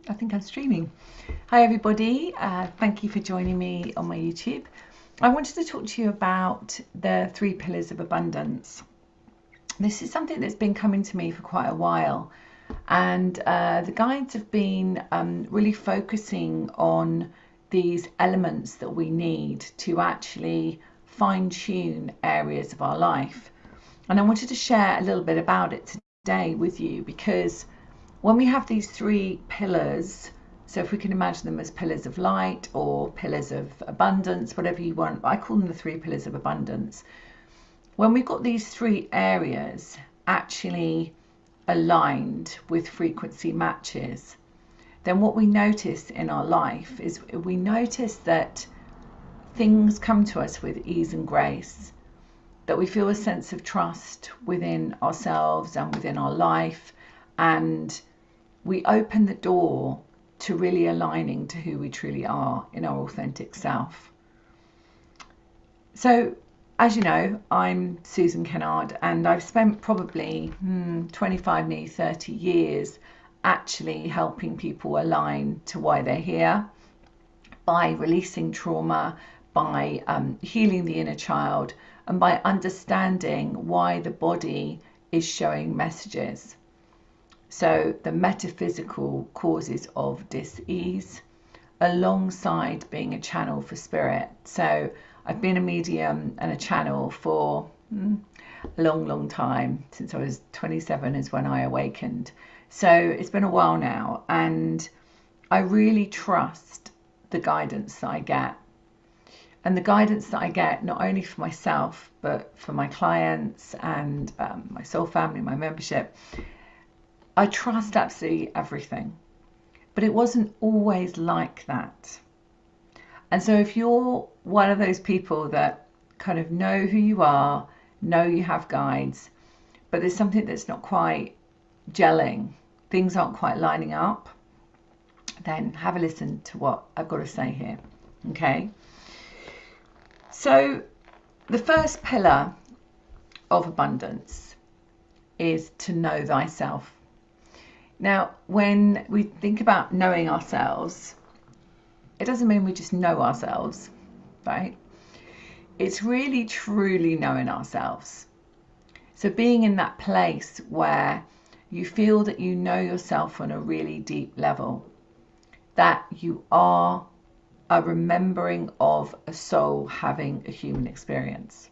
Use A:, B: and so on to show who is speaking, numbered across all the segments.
A: I think I'm streaming. Hi everybody, thank you for joining me on my YouTube. I wanted to talk to you about the 3 pillars of abundance. This is something that's been coming to me for quite a while, and the guides have been really focusing on these elements that we need to actually fine-tune areas of our life. And I wanted to share a little bit about it today with you, because when we have these 3 pillars, so if we can imagine them as pillars of light or pillars of abundance, whatever you want, I call them the 3 pillars of abundance. When we've got these 3 areas actually aligned with frequency matches, then what we notice in our life is we notice that things come to us with ease and grace, that we feel a sense of trust within ourselves and within our life, and we open the door to really aligning to who we truly are in our authentic self. So, as you know, I'm Susan Kenard, and I've spent probably 25, nearly 30 years actually helping people align to why they're here, by releasing trauma, by healing the inner child, and by understanding why the body is showing messages. So the metaphysical causes of dis-ease, alongside being a channel for spirit. So I've been a medium and a channel for a long time. Since I was 27 is when I awakened. So it's been a while now, and I really trust the guidance that I get. And the guidance that I get, not only for myself, but for my clients and my soul family, my membership, I trust absolutely everything. But it wasn't always like that. And so if you're one of those people that kind of know who you are, know you have guides, but there's something that's not quite gelling, things aren't quite lining up, then have a listen to what I've got to say here. Okay? So the first pillar of abundance is to know thyself. Now, when we think about knowing ourselves, it doesn't mean we just know ourselves, right? It's really truly knowing ourselves. So being in that place where you feel that you know yourself on a really deep level, that you are a remembering of a soul having a human experience.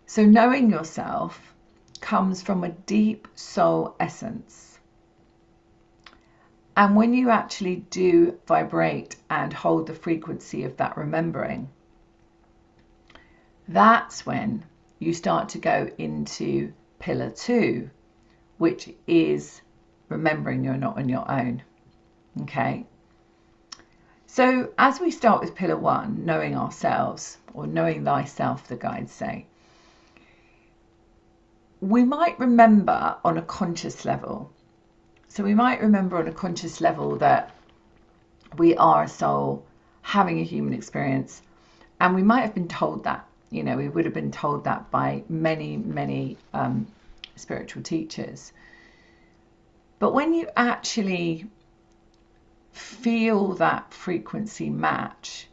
A: So knowing yourself comes from a deep soul essence. And when you actually do vibrate and hold the frequency of that remembering, that's when you start to go into pillar 2, which is remembering you're not on your own. Okay? So as we start with pillar 1, knowing ourselves, or knowing thyself, the guides say, we might remember on a conscious level. So we might remember on a conscious level that we are a soul having a human experience, and we might have been told that. You know, we would have been told that by many spiritual teachers. But when you actually feel that frequency match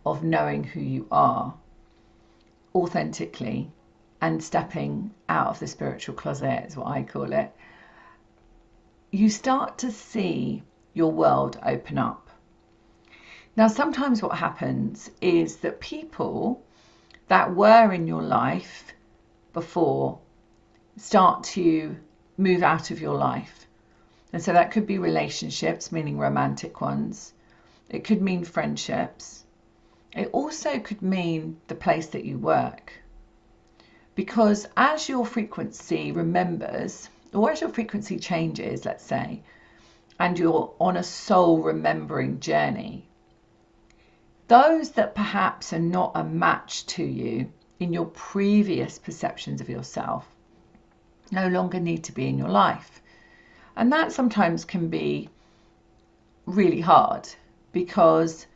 A: of knowing who you are authentically and stepping out of the spiritual closet, is what I call it, you start to see your world open up. Now, sometimes what happens is that people that were in your life before start to move out of your life. And so that could be relationships, meaning romantic ones. It could mean friendships. It also could mean the place that you work. Because as your frequency remembers, or as your frequency changes, let's say, and you're on a soul remembering journey, those that perhaps are not a match to you in your previous perceptions of yourself no longer need to be in your life. And that sometimes can be really hard, because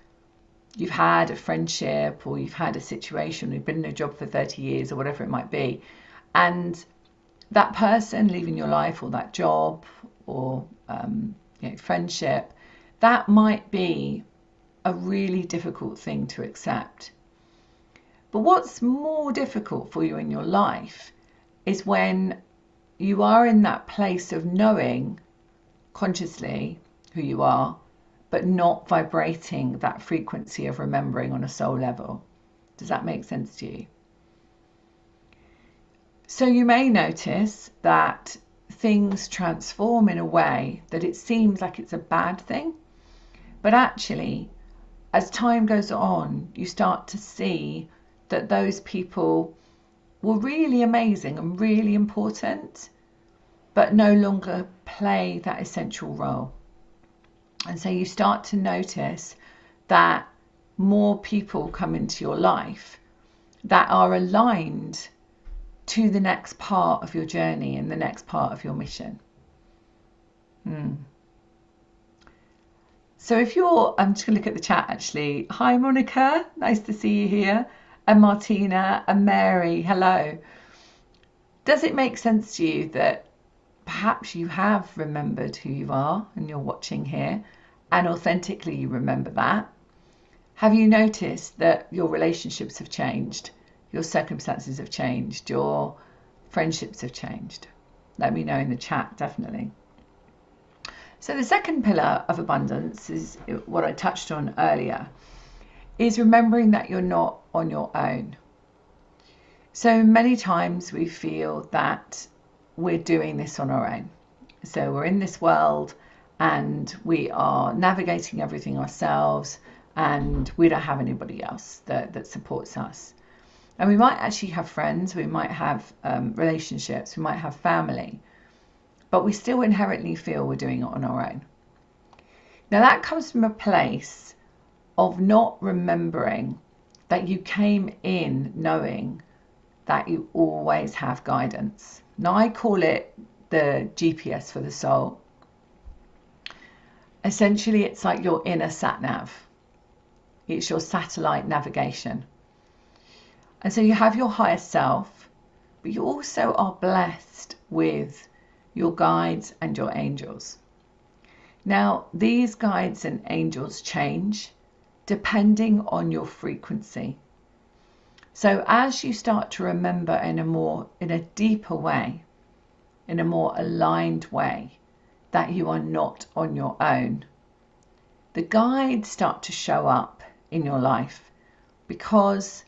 A: you've had a friendship, or you've had a situation, you've been in a job for 30 years or whatever it might be, and that person leaving your life, or that job, or friendship, that might be a really difficult thing to accept. But what's more difficult for you in your life is when you are in that place of knowing consciously who you are, but not vibrating that frequency of remembering on a soul level. Does that make sense to you? So you may notice that things transform in a way that it seems like it's a bad thing, but actually, as time goes on, you start to see that those people were really amazing and really important, but no longer play that essential role. And so you start to notice that more people come into your life that are aligned to the next part of your journey and the next part of your mission. So if you're, I'm just going to look at the chat actually. Hi Monica, nice to see you here. And Martina and Mary, hello. Does it make sense to you that perhaps you have remembered who you are and you're watching here and authentically you remember that? Have you noticed that your relationships have changed? Your circumstances have changed? Your friendships have changed? Let me know in the chat, definitely. So the second pillar of abundance is what I touched on earlier, is remembering that you're not on your own. So many times we feel that we're doing this on our own. So we're in this world and we are navigating everything ourselves and we don't have anybody else that supports us. And we might actually have friends, we might have relationships, we might have family, but we still inherently feel we're doing it on our own. Now that comes from a place of not remembering that you came in knowing that you always have guidance. Now I call it the GPS for the soul. Essentially it's like your inner sat-nav. It's your satellite navigation. And so you have your higher self, but you also are blessed with your guides and your angels. Now, these guides and angels change depending on your frequency. So as you start to remember in a deeper way, in a more aligned way, that you are not on your own, the guides start to show up in your life because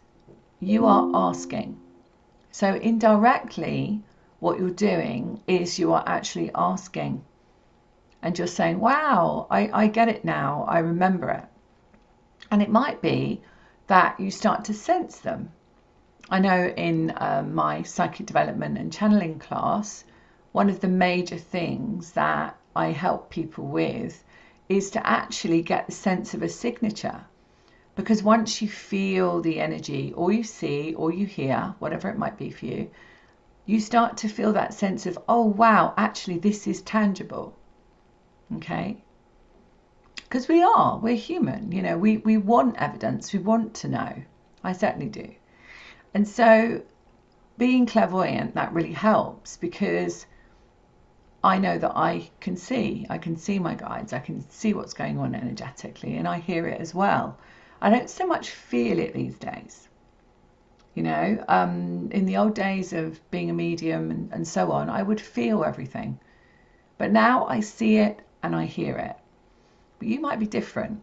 A: you are asking. So indirectly, what you're doing is you are actually asking and you're saying, wow, I get it now, I remember it. And it might be that you start to sense them. I know in my psychic development and channeling class, one of the major things that I help people with is to actually get the sense of a signature. Because once you feel the energy, or you see, or you hear, whatever it might be for you, you start to feel that sense of, oh wow, actually this is tangible. Okay? Because we're human, you know, we want evidence, we want to know. I certainly do. And so being clairvoyant, that really helps because I know that I can see my guides, I can see what's going on energetically, and I hear it as well. I don't so much feel it these days. You know, in the old days of being a medium and so on, I would feel everything. But now I see it and I hear it. But you might be different.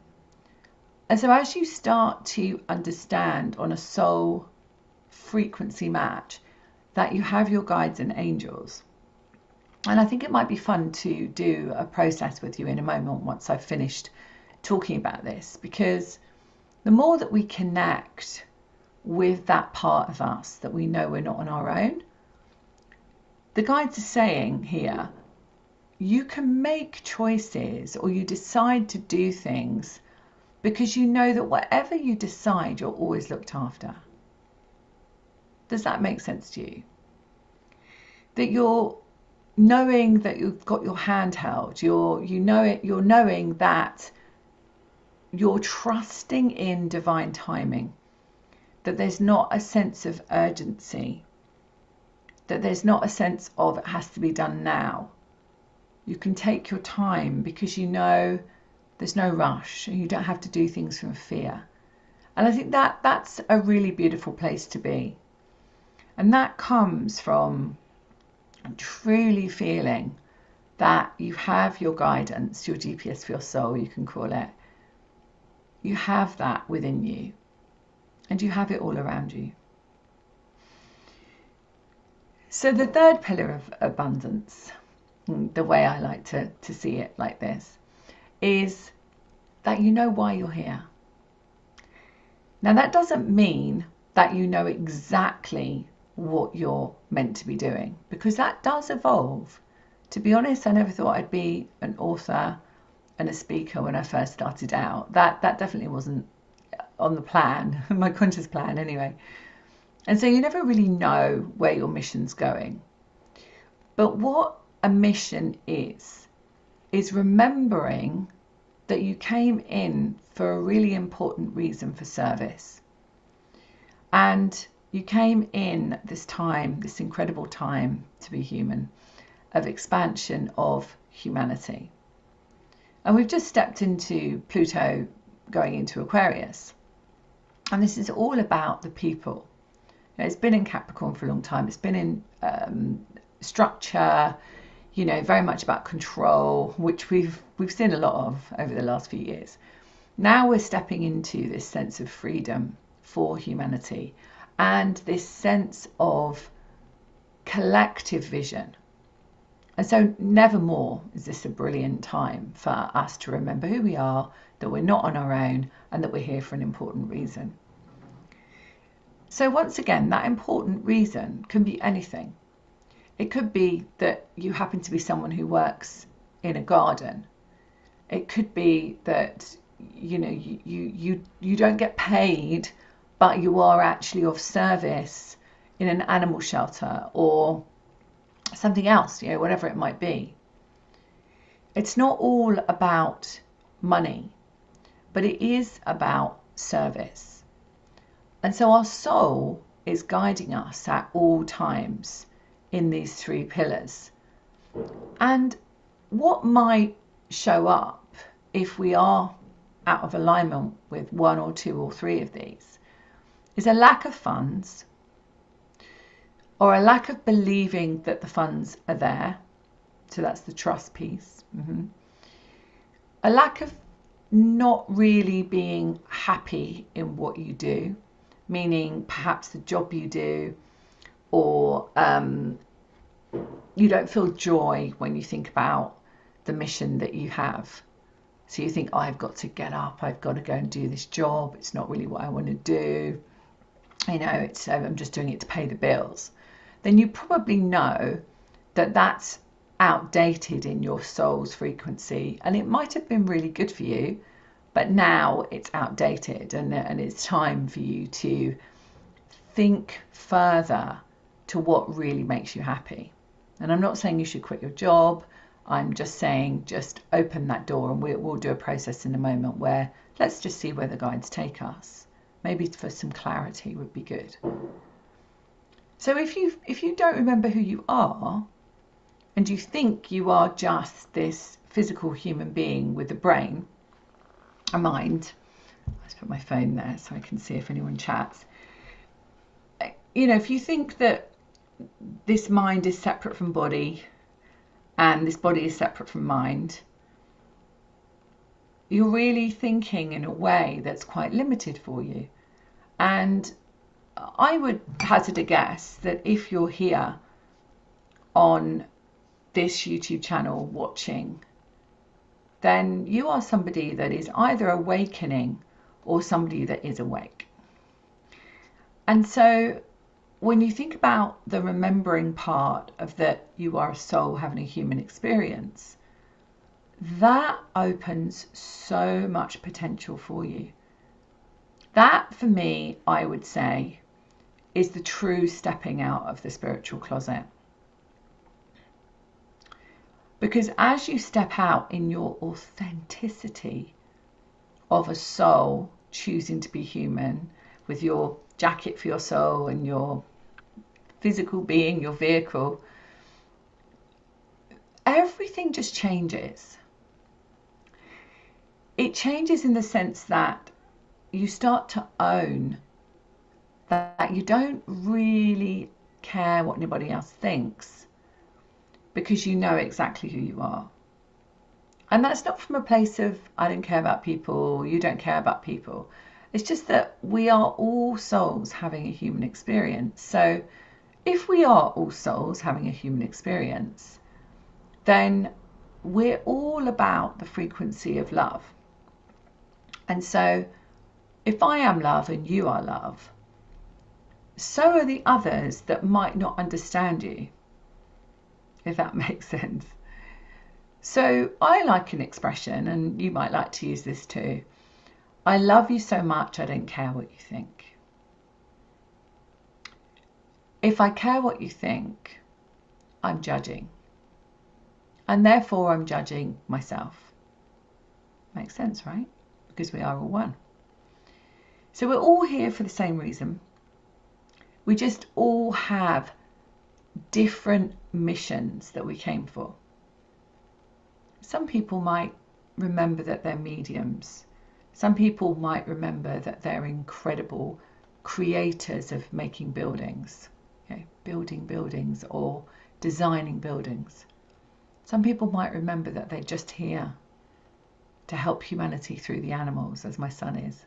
A: And so as you start to understand on a soul frequency match that you have your guides and angels, and I think it might be fun to do a process with you in a moment once I've finished talking about this, because the more that we connect with that part of us that we know we're not on our own, the guides are saying here, you can make choices or you decide to do things because you know that whatever you decide, you're always looked after. Does that make sense to you? That you're knowing that you've got your hand held, you're knowing that you're trusting in divine timing, that there's not a sense of urgency, that there's not a sense of it has to be done now. You can take your time because you know there's no rush and you don't have to do things from fear. And I think that's a really beautiful place to be. And that comes from truly feeling that you have your guidance, your GPS for your soul, you can call it. You have that within you and you have it all around you. So the third pillar of abundance, the way I like to see it like this, is that you know why you're here. Now that doesn't mean that you know exactly what you're meant to be doing, because that does evolve. To be honest, I never thought I'd be an author and a speaker when I first started out. That definitely wasn't on the plan, my conscious plan anyway. And so you never really know where your mission's going. But what a mission is remembering that you came in for a really important reason for service. And you came in this time, this incredible time to be human, of expansion of humanity. And we've just stepped into Pluto going into Aquarius. And this is all about the people. It's been in Capricorn for a long time. It's been in structure, very much about control, which we've seen a lot of over the last few years. Now we're stepping into this sense of freedom for humanity and this sense of collective vision. And so nevermore is this a brilliant time for us to remember who we are, that we're not on our own, and that we're here for an important reason. So once again, that important reason can be anything. It could be that you happen to be someone who works in a garden. It could be that you don't get paid, but you are actually of service in an animal shelter or something else, whatever it might be. It's not all about money, but it is about service. And so our soul is guiding us at all times in these three pillars. And what might show up if we are out of alignment with one or two or three of these is a lack of funds, or a lack of believing that the funds are there. So that's the trust piece. A lack of not really being happy in what you do, meaning perhaps the job you do, or you don't feel joy when you think about the mission that you have. So you think, oh, I've got to get up, I've got to go and do this job. It's not really what I want to do. I'm just doing it to pay the bills. Then you probably know that that's outdated in your soul's frequency, and it might have been really good for you, but now it's outdated, and it's time for you to think further to what really makes you happy. And I'm not saying you should quit your job. I'm just saying just open that door, and we'll do a process in a moment where let's just see where the guides take us. Maybe for some clarity would be good. So if you don't remember who you are, and you think you are just this physical human being with a brain, a mind, let's put my phone there so I can see if anyone chats. If you think that this mind is separate from body and this body is separate from mind, you're really thinking in a way that's quite limited for you. And I would hazard a guess that if you're here on this YouTube channel watching, then you are somebody that is either awakening or somebody that is awake. And so when you think about the remembering part of that you are a soul having a human experience, that opens so much potential for you. That, for me, I would say, is the true stepping out of the spiritual closet. Because as you step out in your authenticity of a soul choosing to be human, with your jacket for your soul and your physical being, your vehicle, everything just changes. It changes in the sense that you start to own that you don't really care what anybody else thinks, because you know exactly who you are. And that's not from a place of I don't care about people, you don't care about people. It's just that we are all souls having a human experience. So if we are all souls having a human experience, then we're all about the frequency of love. And so if I am love and you are love, so are the others that might not understand you, if that makes sense. So I like an expression, and you might like to use this too. I love you so much I don't care what you think. If I care what you think, I'm judging. And therefore I'm judging myself. Makes sense, right? Because we are all one. So we're all here for the same reason. We just all have different missions that we came for. Some people might remember that they're mediums. Some people might remember that they're incredible creators of making buildings, building buildings or designing buildings. Some people might remember that they're just here to help humanity through the animals, as my son is,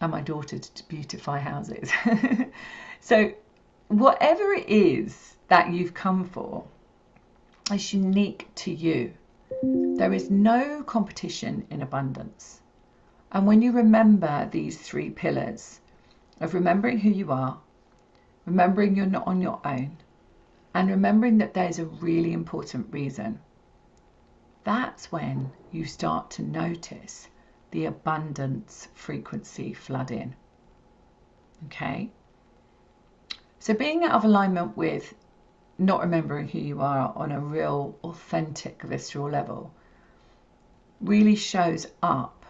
A: and my daughter to beautify houses. So whatever it is that you've come for is unique to you. There is no competition in abundance. And when you remember these 3 pillars of remembering who you are, remembering you're not on your own, and remembering that there's a really important reason, that's when you start to notice the abundance frequency flood in. Okay? So being out of alignment with not remembering who you are on a real, authentic, visceral level really shows up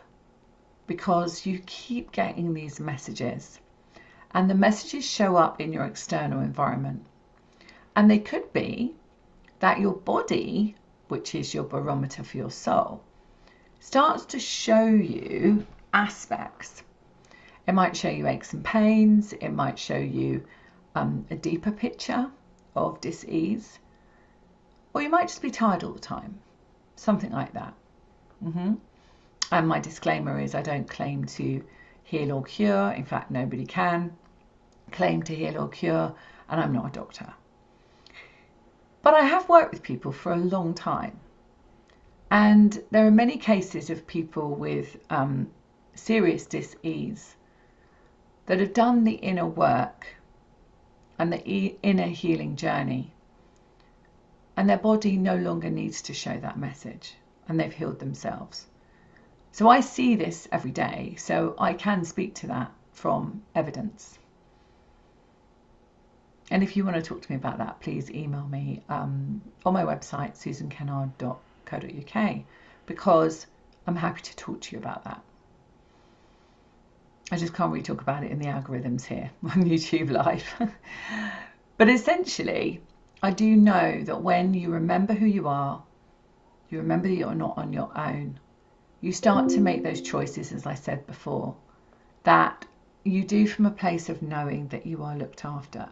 A: because you keep getting these messages, and the messages show up in your external environment. And they could be that your body, which is your barometer for your soul, starts to show you aspects. It might show you aches and pains. It might show you a deeper picture of dis-ease, or you might just be tired all the time, something like that. And my disclaimer is I don't claim to heal or cure. In fact, nobody can claim to heal or cure, and I'm not a doctor. But I have worked with people for a long time, and there are many cases of people with serious dis-ease that have done the inner work and the inner healing journey, and their body no longer needs to show that message, and they've healed themselves. So I see this every day, so I can speak to that from evidence. And if you want to talk to me about that, please email me on my website, susankenard.co.uk, because I'm happy to talk to you about that. I just can't really talk about it in the algorithms here on YouTube Live. But essentially, I do know that when you remember who you are, you remember that you're not on your own, you start to make those choices, as I said before, that you do from a place of knowing that you are looked after.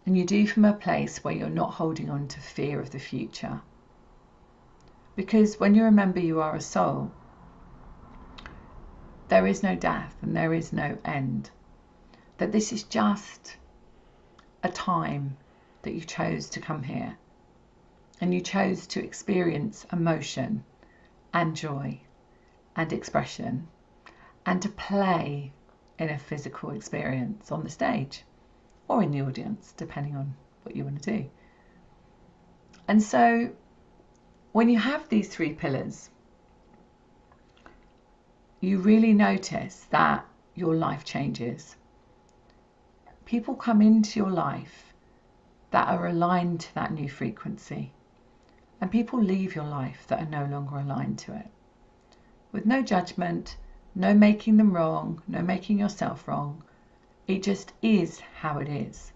A: And you do from a place where you're not holding on to fear of the future. Because when you remember you are a soul, there is no death and there is no end. That this is just a time that you chose to come here. And you chose to experience emotion and joy and expression, and to play in a physical experience on the stage or in the audience, depending on what you want to do. And so when you have these 3 pillars, you really notice that your life changes. People come into your life that are aligned to that new frequency, and people leave your life that are no longer aligned to it. With no judgment, no making them wrong, no making yourself wrong. It just is how it is.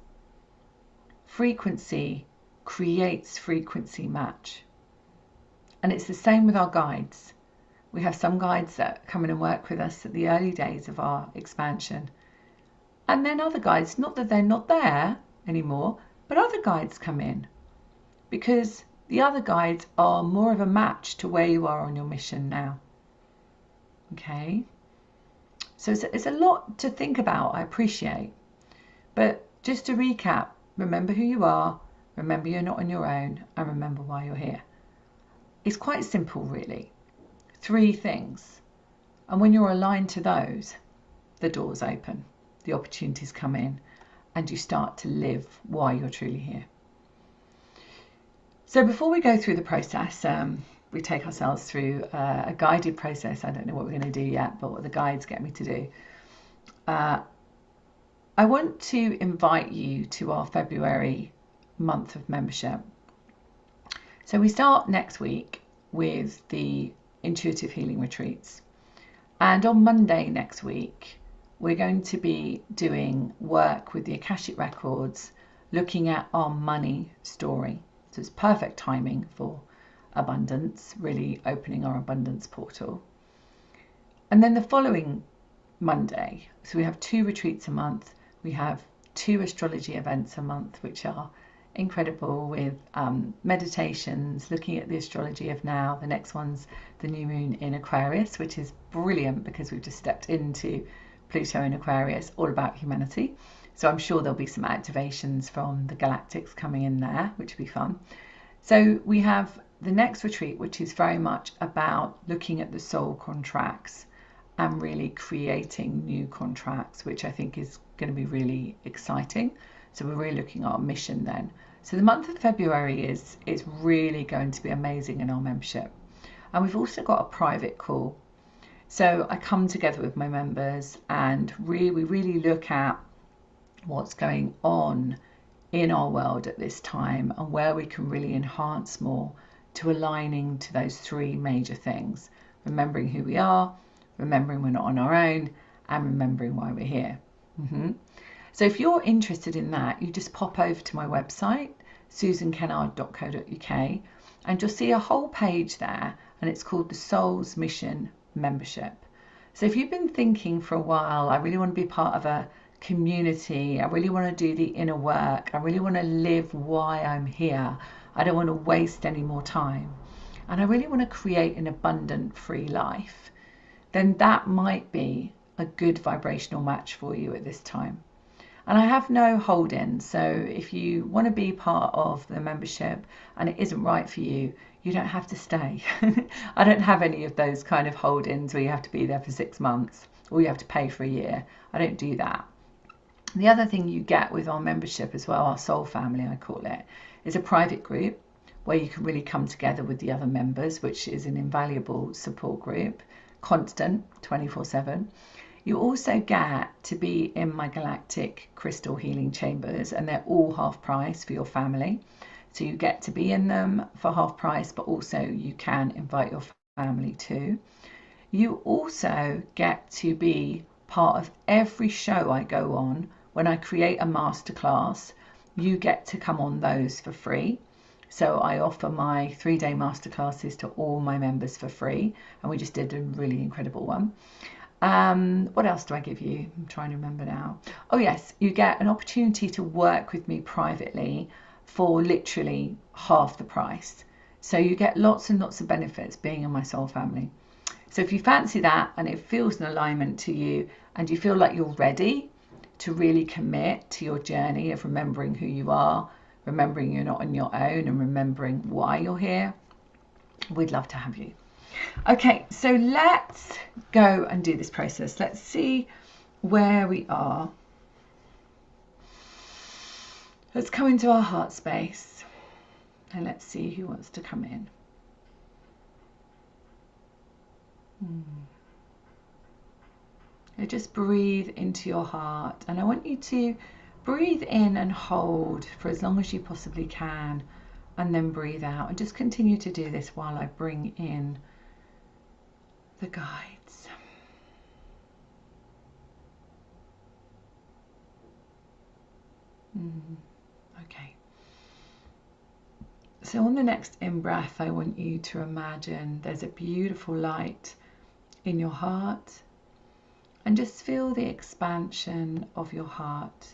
A: Frequency creates frequency match. And it's the same with our guides. We have some guides that come in and work with us at the early days of our expansion. And then other guides, not that they're not there anymore, but other guides come in because the other guides are more of a match to where you are on your mission now. Okay? So it's a lot to think about, I appreciate. But just to recap, remember who you are, remember you're not on your own, and remember why you're here. It's quite simple, really. 3 things. And when you're aligned to those, the doors open, the opportunities come in, and you start to live why you're truly here. So before we go through the process, we take ourselves through a guided process. I don't know what we're going to do yet, but what the guides get me to do. I want to invite you to our February month of membership. So we start next week with the intuitive healing retreats. And on Monday next week, we're going to be doing work with the Akashic Records, looking at our money story. So it's perfect timing for abundance, really opening our abundance portal. And then the following Monday, so we have 2 retreats a month. We have 2 astrology events a month, which are incredible, with meditations, looking at the astrology of now. The next one's the new moon in Aquarius, which is brilliant because we've just stepped into Pluto in Aquarius, all about humanity. So I'm sure there'll be some activations from the galactics coming in there, which will be fun. So we have the next retreat, which is very much about looking at the soul contracts and really creating new contracts, which I think is going to be really exciting. So we're really looking at our mission then. So the month of February is really going to be amazing in our membership. And we've also got a private call. So I come together with my members and we really look at what's going on in our world at this time and where we can really enhance more to aligning to those 3 major things: remembering who we are, remembering we're not on our own, and remembering why we're here. So if you're interested in that, you just pop over to my website, susankenard.co.uk, and you'll see a whole page there, and it's called the Soul's Mission Membership. So if you've been thinking for a while, I really want to be part of a community, I really want to do the inner work, I really want to live why I'm here, I don't want to waste any more time, and I really want to create an abundant, free life, then that might be a good vibrational match for you at this time. And I have no hold-in, so if you want to be part of the membership and it isn't right for you, you don't have to stay. I don't have any of those kind of hold-ins where you have to be there for 6 months or you have to pay for a year. I don't do that. The other thing you get with our membership as well, our soul family I call it, is a private group where you can really come together with the other members, which is an invaluable support group, constant, 24/7. You also get to be in my galactic crystal healing chambers, and they're all half price for your family. So you get to be in them for half price, but also you can invite your family too. You also get to be part of every show I go on. When I create a masterclass, you get to come on those for free. So I offer my 3-day masterclasses to all my members for free, and we just did a really incredible one. What else do I give you? I'm trying to remember now. Oh yes, you get an opportunity to work with me privately for literally half the price. So you get lots and lots of benefits being in my soul family. So if you fancy that and it feels an alignment to you and you feel like you're ready to really commit to your journey of remembering who you are, remembering you're not on your own, and remembering why you're here, we'd love to have you. Okay, so let's go and do this process. Let's see where we are. Let's come into our heart space and let's see who wants to come in. So just breathe into your heart, and I want you to breathe in and hold for as long as you possibly can, and then breathe out, and just continue to do this while I bring in the guides. Okay. So on the next in-breath, I want you to imagine there's a beautiful light in your heart, and just feel the expansion of your heart.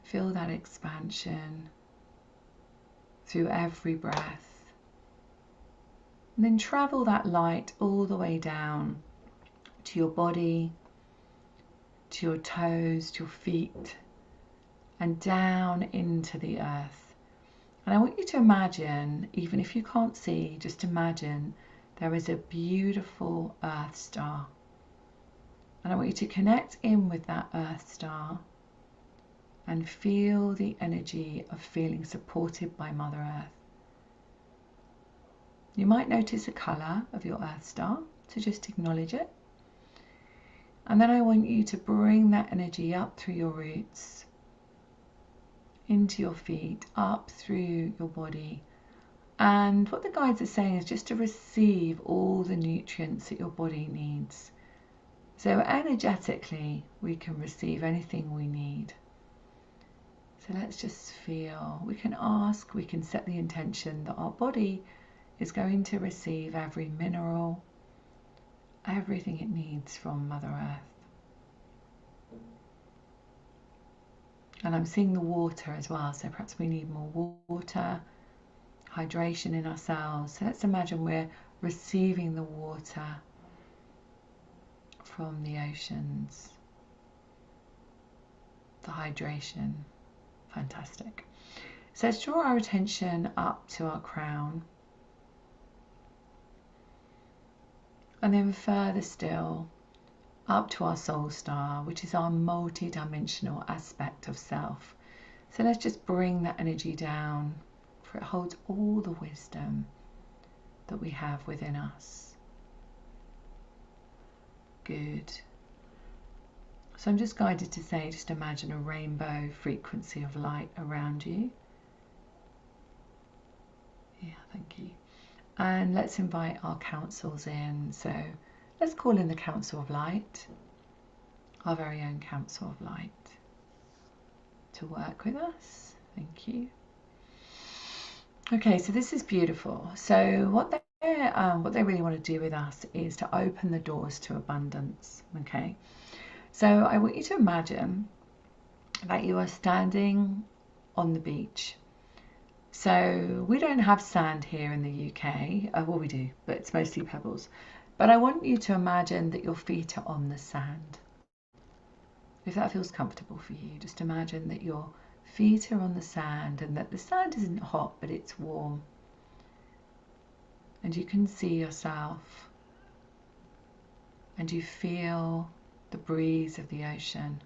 A: Feel that expansion through every breath. And then travel that light all the way down to your body, to your toes, to your feet, and down into the earth. And I want you to imagine, even if you can't see, just imagine there is a beautiful earth star. And I want you to connect in with that earth star and feel the energy of feeling supported by Mother Earth. You might notice the colour of your earth star, so just acknowledge it. And then I want you to bring that energy up through your roots, into your feet, up through your body. And what the guides are saying is just to receive all the nutrients that your body needs. So energetically, we can receive anything we need. So let's just feel. We can ask, we can set the intention that our body is going to receive every mineral, everything it needs from Mother Earth. And I'm seeing the water as well, so perhaps we need more water, hydration in ourselves. So let's imagine we're receiving the water from the oceans, the hydration. Fantastic. So let's draw our attention up to our crown, and then further still up to our soul star, which is our multi-dimensional aspect of self. So let's just bring that energy down, for it holds all the wisdom that we have within us. Good. So I'm just guided to say, just imagine a rainbow frequency of light around you. Yeah, thank you. And let's invite our councils in. So let's call in the Council of Light, our very own Council of Light, to work with us. Thank you. Okay, so this is beautiful. So what they really want to do with us is to open the doors to abundance. Okay, so I want you to imagine that you are standing on the beach. So we don't have sand here in the UK. Well, we do, but it's mostly pebbles. But I want you to imagine that your feet are on the sand. If that feels comfortable for you, just imagine that your feet are on the sand and that the sand isn't hot, but it's warm. And you can see yourself and you feel the breeze of the ocean,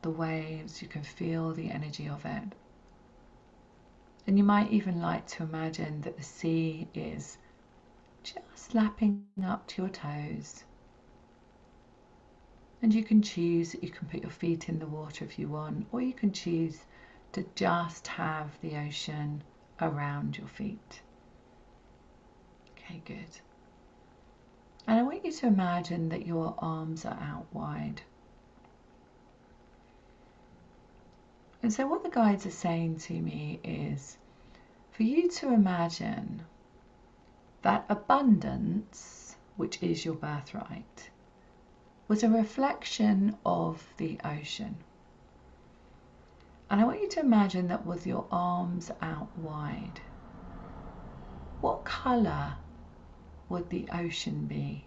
A: the waves, you can feel the energy of it. And you might even like to imagine that the sea is just lapping up to your toes. And you can choose that you can put your feet in the water if you want, or you can choose to just have the ocean around your feet. Okay, good. And I want you to imagine that your arms are out wide. And so what the guides are saying to me is for you to imagine that abundance, which is your birthright, was a reflection of the ocean. And I want you to imagine that with your arms out wide, what colour would the ocean be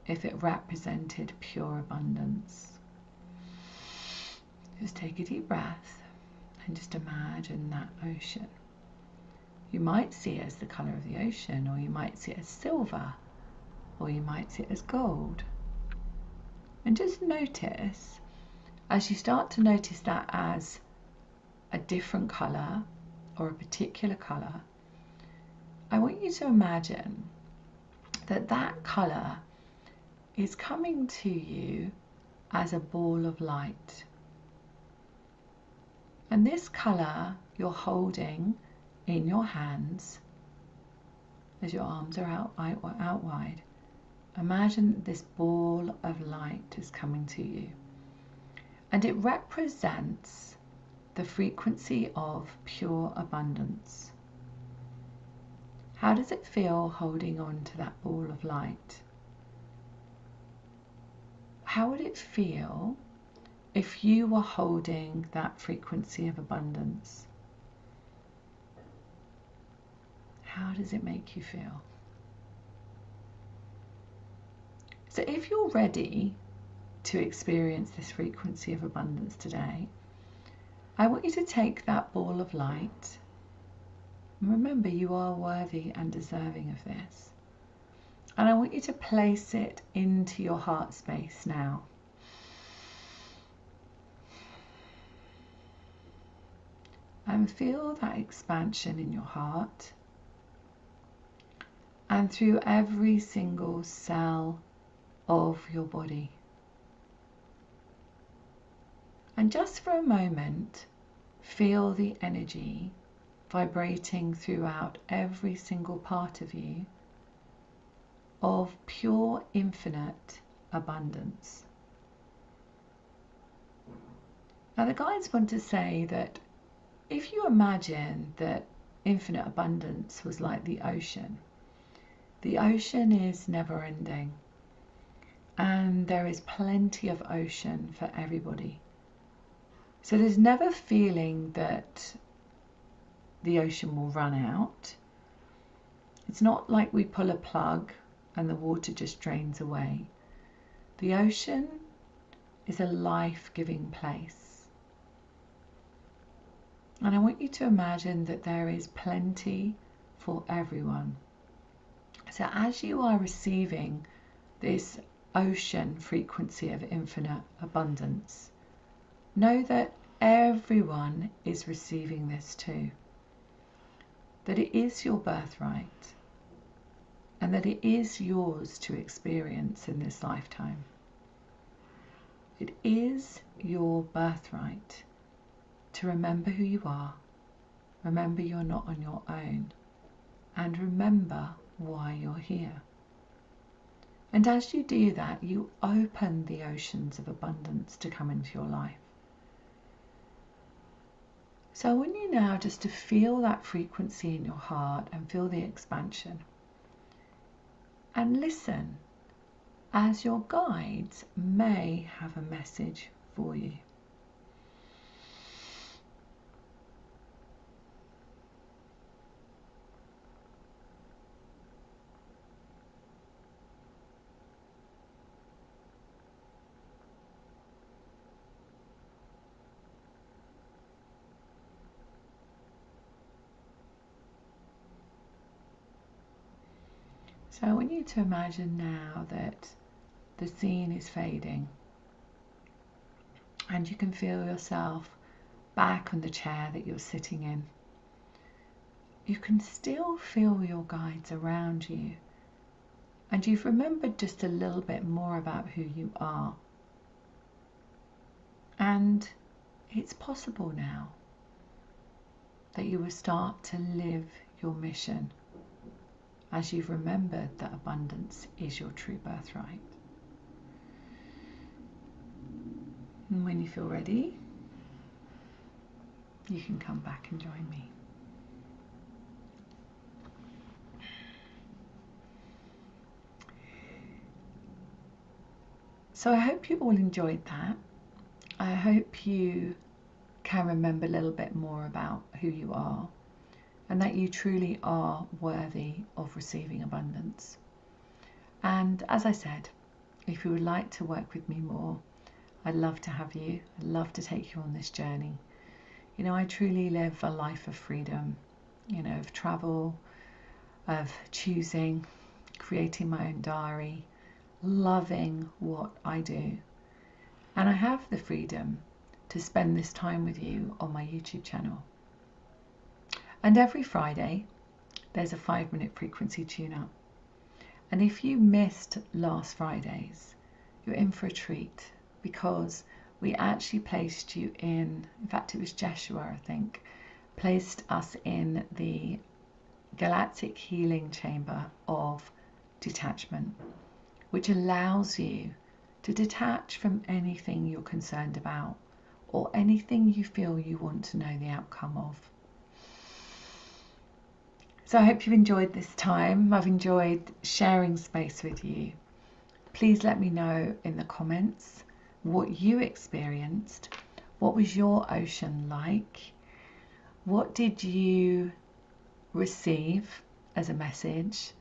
A: if it represented pure abundance? Just take a deep breath and just imagine that ocean. You might see it as the colour of the ocean, or you might see it as silver, or you might see it as gold. And just notice, as you start to notice that as a different colour or a particular colour, I want you to imagine that that colour is coming to you as a ball of light. And this colour you're holding in your hands as your arms are out wide. Imagine this ball of light is coming to you. And it represents the frequency of pure abundance. How does it feel holding on to that ball of light? How would it feel if you were holding that frequency of abundance? How does it make you feel? So if you're ready to experience this frequency of abundance today, I want you to take that ball of light, and remember you are worthy and deserving of this, and I want you to place it into your heart space now. And feel that expansion in your heart and through every single cell of your body. And just for a moment, feel the energy vibrating throughout every single part of you of pure, infinite abundance. Now, the guides want to say that if you imagine that infinite abundance was like the ocean is never ending, and there is plenty of ocean for everybody. So there's never feeling that the ocean will run out. It's not like we pull a plug and the water just drains away. The ocean is a life-giving place. And I want you to imagine that there is plenty for everyone. So as you are receiving this ocean frequency of infinite abundance, know that everyone is receiving this too. That it is your birthright and that it is yours to experience in this lifetime. It is your birthright to remember who you are, remember you're not on your own, and remember why you're here. And as you do that, you open the oceans of abundance to come into your life. So I want you now just to feel that frequency in your heart and feel the expansion. And listen as your guides may have a message for you. So I want you to imagine now that the scene is fading and you can feel yourself back on the chair that you're sitting in. You can still feel your guides around you, and you've remembered just a little bit more about who you are. And it's possible now that you will start to live your mission as you've remembered that abundance is your true birthright. And when you feel ready, you can come back and join me. So I hope you all enjoyed that. I hope you can remember a little bit more about who you are and that you truly are worthy of receiving abundance. And as I said, if you would like to work with me more, I'd love to have you. I'd love to take you on this journey. You know, I truly live a life of freedom, you know, of travel, of choosing, creating my own diary, loving what I do. And I have the freedom to spend this time with you on my YouTube channel. And every Friday, there's a 5-minute frequency tune-up. And if you missed last Friday's, you're in for a treat, because we actually placed you in fact it was Jeshua, I think, placed us in the galactic healing chamber of detachment, which allows you to detach from anything you're concerned about or anything you feel you want to know the outcome of. So I hope you've enjoyed this time. I've enjoyed sharing space with you. Please let me know in the comments what you experienced. What was your ocean like? What did you receive as a message?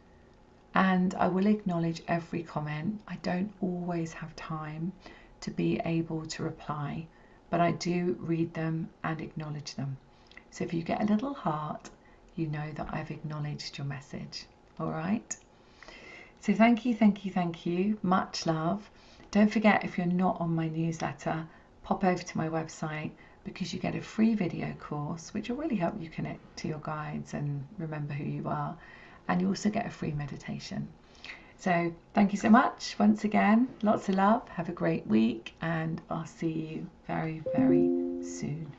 A: And I will acknowledge every comment. I don't always have time to be able to reply, but I do read them and acknowledge them. So if you get a little heart, you know that I've acknowledged your message. All right? So thank you, thank you, thank you. Much love. Don't forget, if you're not on my newsletter, pop over to my website, because you get a free video course which will really help you connect to your guides and remember who you are. And you also get a free meditation. So thank you so much once again. Lots of love. Have a great week, and I'll see you very, very soon.